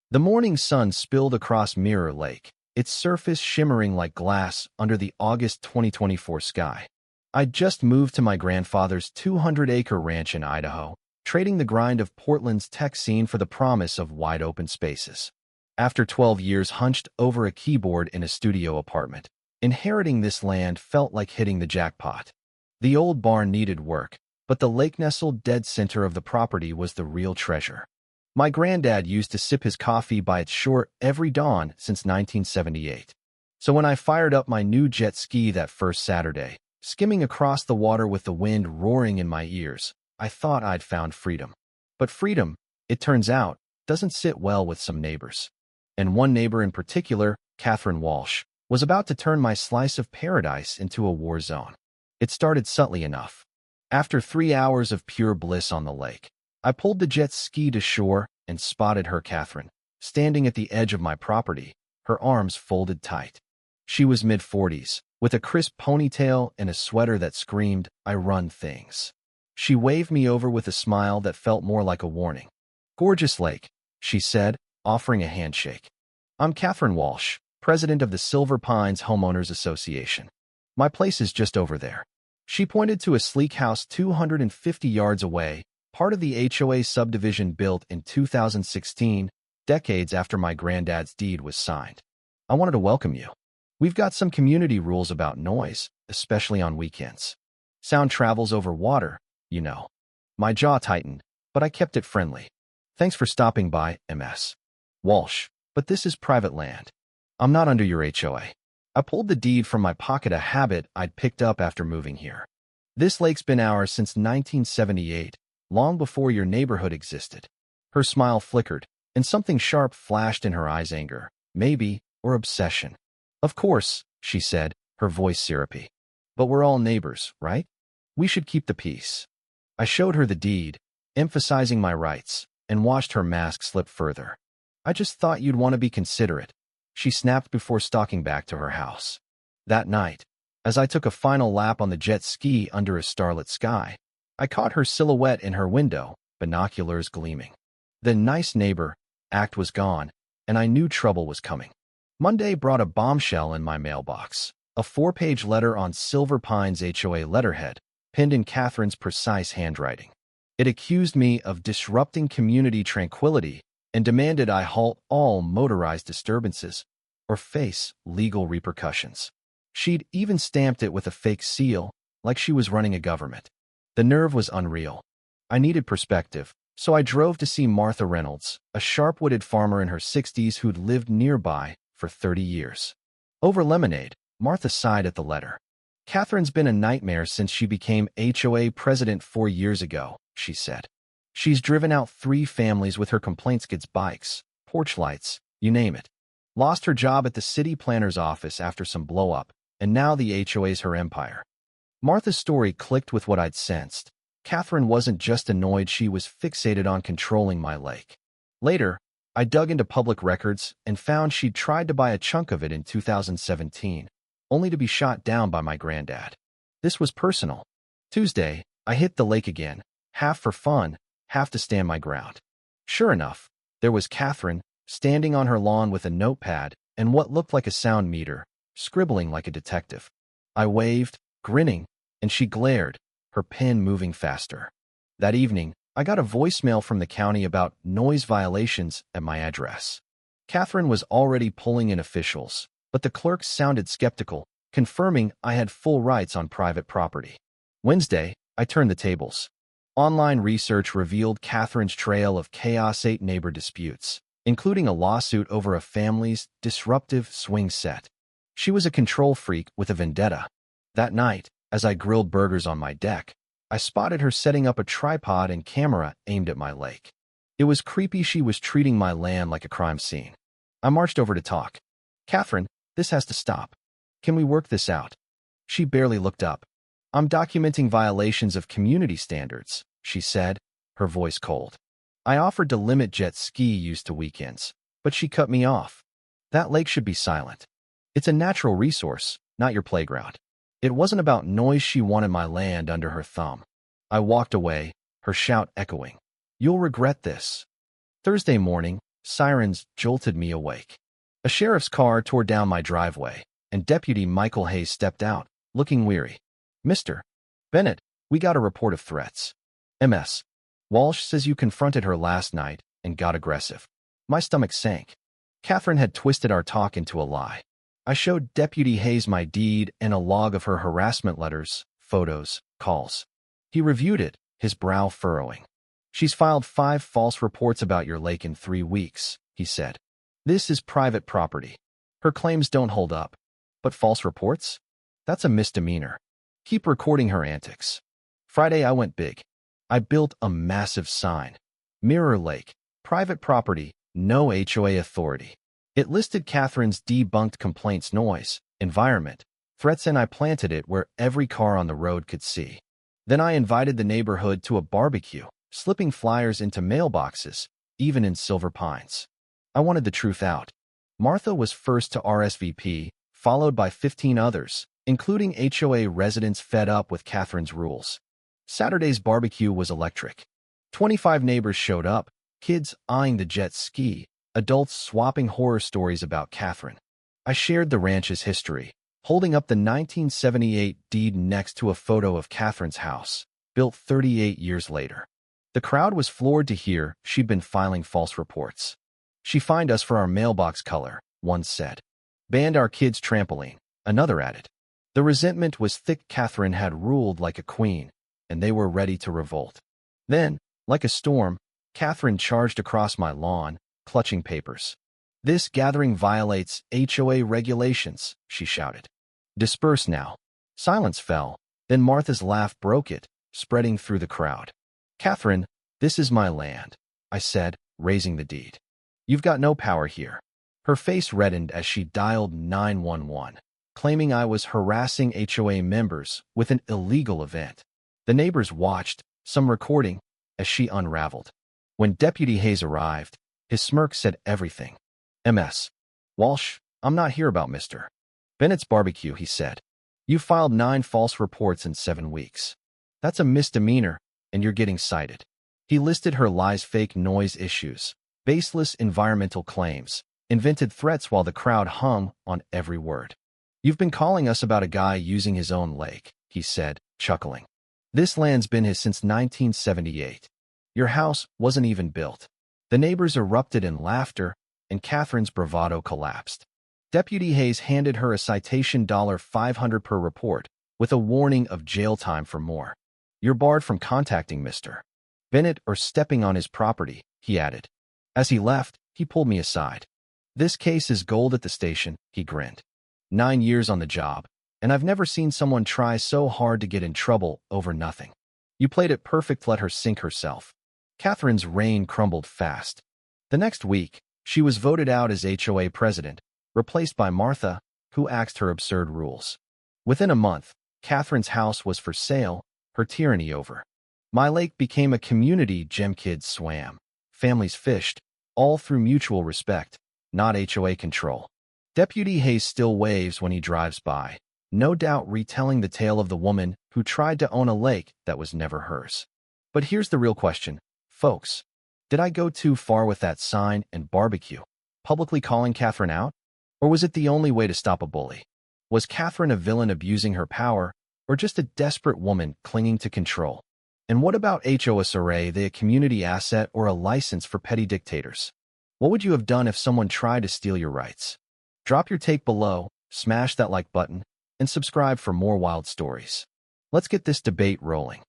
The morning sun spilled across Mirror Lake, its surface shimmering like glass under the August 2024 sky. I'd just moved to my grandfather's 200-acre ranch in Idaho, trading the grind of Portland's tech scene for the promise of wide-open spaces. After 12 years hunched over a keyboard in a studio apartment, inheriting this land felt like hitting the jackpot. The old barn needed work, but the lake-nestled dead center of the property was the real treasure. My granddad used to sip his coffee by its shore every dawn since 1978. So when I fired up my new jet ski that first Saturday, skimming across the water with the wind roaring in my ears, I thought I'd found freedom. But freedom, it turns out, doesn't sit well with some neighbors. And one neighbor in particular, Catherine Walsh, was about to turn my slice of paradise into a war zone. It started subtly enough. After 3 hours of pure bliss on the lake, I pulled the jet ski to shore and spotted her, Catherine, standing at the edge of my property, her arms folded tight. She was mid-40s, with a crisp ponytail and a sweater that screamed, "I run things." She waved me over with a smile that felt more like a warning. "Gorgeous lake," she said, offering a handshake. "I'm Catherine Walsh, president of the Silver Pines Homeowners Association. My place is just over there." She pointed to a sleek house 250 yards away, part of the HOA subdivision built in 2016, decades after my granddad's deed was signed. "I wanted to welcome you. We've got some community rules about noise, especially on weekends. Sound travels over water, you know." My jaw tightened, but I kept it friendly. "Thanks for stopping by, Ms. Walsh, but this is private land. I'm not under your HOA." I pulled the deed from my pocket, a habit I'd picked up after moving here. "This lake's been ours since 1978, long before your neighborhood existed." Her smile flickered, and something sharp flashed in her eyes, anger, maybe, or obsession. "Of course," she said, her voice syrupy. "But we're all neighbors, right? We should keep the peace." I showed her the deed, emphasizing my rights, and watched her mask slip further. "I just thought you'd want to be considerate," she snapped before stalking back to her house. That night, as I took a final lap on the jet ski under a starlit sky, I caught her silhouette in her window, binoculars gleaming. The nice neighbor act was gone, and I knew trouble was coming. Monday brought a bombshell in my mailbox, a 4-page letter on Silver Pines HOA letterhead, penned in Catherine's precise handwriting. It accused me of disrupting community tranquility and demanded I halt all motorized disturbances or face legal repercussions. She'd even stamped it with a fake seal, like she was running a government. The nerve was unreal. I needed perspective, so I drove to see Martha Reynolds, a sharp-witted farmer in her 60s who'd lived nearby for 30 years. Over lemonade, Martha sighed at the letter. "Catherine's been a nightmare since she became HOA president 4 years ago," she said. "She's driven out 3 families with her complaint skids, bikes, porch lights, you name it. Lost her job at the city planner's office after some blow-up, and now the HOA's her empire." Martha's story clicked with what I'd sensed. Catherine wasn't just annoyed, she was fixated on controlling my lake. Later, I dug into public records and found she'd tried to buy a chunk of it in 2017, only to be shot down by my granddad. This was personal. Tuesday, I hit the lake again, half for fun, half to stand my ground. Sure enough, there was Catherine, standing on her lawn with a notepad and what looked like a sound meter, scribbling like a detective. I waved, grinning, and she glared, her pen moving faster. That evening, I got a voicemail from the county about noise violations at my address. Catherine was already pulling in officials, but the clerks sounded skeptical, confirming I had full rights on private property. Wednesday, I turned the tables. Online research revealed Catherine's trail of chaos: 8 neighbor disputes, including a lawsuit over a family's disruptive swing set. She was a control freak with a vendetta. That night, as I grilled burgers on my deck, I spotted her setting up a tripod and camera aimed at my lake. It was creepy. She was treating my land like a crime scene. I marched over to talk. "Catherine, this has to stop. Can we work this out?" She barely looked up. "I'm documenting violations of community standards," she said, her voice cold. I offered to limit jet ski use to weekends, but she cut me off. "That lake should be silent. It's a natural resource, not your playground." It wasn't about noise. She wanted my land under her thumb. I walked away, her shout echoing. "You'll regret this." Thursday morning, Sirens jolted me awake. A sheriff's car tore down my driveway, and Deputy Michael Hayes stepped out, looking weary. Mr. Bennett, we got a report of threats. Ms. Walsh says you confronted her last night and got aggressive. My stomach sank. Catherine had twisted our talk into a lie. I showed Deputy Hayes my deed and a log of her harassment letters, photos, calls. He reviewed it, his brow furrowing. She's filed 5 false reports about your lake in 3 weeks, he said. This is private property. Her claims don't hold up. But false reports? That's a misdemeanor. Keep recording her antics. Friday I went big. I built a massive sign. Mirror Lake, private property, no HOA authority. It listed Catherine's debunked complaints noise, environment, threats, and I planted it where every car on the road could see. Then I invited the neighborhood to a barbecue, slipping flyers into mailboxes, even in Silver Pines. I wanted the truth out. Martha was first to RSVP, followed by 15 others, including HOA residents fed up with Catherine's rules. Saturday's barbecue was electric. 25 neighbors showed up, kids eyeing the jet ski, adults swapping horror stories about Catherine. I shared the ranch's history, holding up the 1978 deed next to a photo of Catherine's house, built 38 years later. The crowd was floored to hear she'd been filing false reports. She fined us for our mailbox color, one said. Banned our kids' trampoline, another added. The resentment was thick. Catherine had ruled like a queen, and they were ready to revolt. Then, like a storm, Catherine charged across my lawn, clutching papers. This gathering violates HOA regulations, she shouted. Disperse now. Silence fell, then Martha's laugh broke it, spreading through the crowd. Catherine, this is my land, I said, raising the deed. You've got no power here. Her face reddened as she dialed 911, claiming I was harassing HOA members with an illegal event. The neighbors watched, some recording, as she unraveled. When Deputy Hayes arrived, his smirk said everything. Ms. Walsh, I'm not here about Mr. Bennett's barbecue, he said. You filed 9 false reports in 7 weeks. That's a misdemeanor, and you're getting cited. He listed her lies, fake noise issues, baseless environmental claims, invented threats while the crowd hung on every word. You've been calling us about a guy using his own lake, he said, chuckling. This land's been his since 1978. Your house wasn't even built. The neighbors erupted in laughter, and Catherine's bravado collapsed. Deputy Hayes handed her a citation $500 per report, with a warning of jail time for more. You're barred from contacting Mr. Bennett or stepping on his property, he added. As he left, he pulled me aside. This case is gold at the station, he grinned. 9 years on the job, and I've never seen someone try so hard to get in trouble over nothing. You played it perfect, let her sink herself. Catherine's reign crumbled fast. The next week, she was voted out as HOA president, replaced by Martha, who axed her absurd rules. Within a month, Catherine's house was for sale, her tyranny over. My lake became a community gem. Kids swam, families fished, all through mutual respect, not HOA control. Deputy Hayes still waves when he drives by, no doubt retelling the tale of the woman who tried to own a lake that was never hers. But here's the real question, folks. Did I go too far with that sign and barbecue, publicly calling Catherine out? Or was it the only way to stop a bully? Was Catherine a villain abusing her power, or just a desperate woman clinging to control? And what about HOA? They a community asset or a license for petty dictators? What would you have done if someone tried to steal your rights? Drop your take below, smash that like button, and subscribe for more wild stories. Let's get this debate rolling.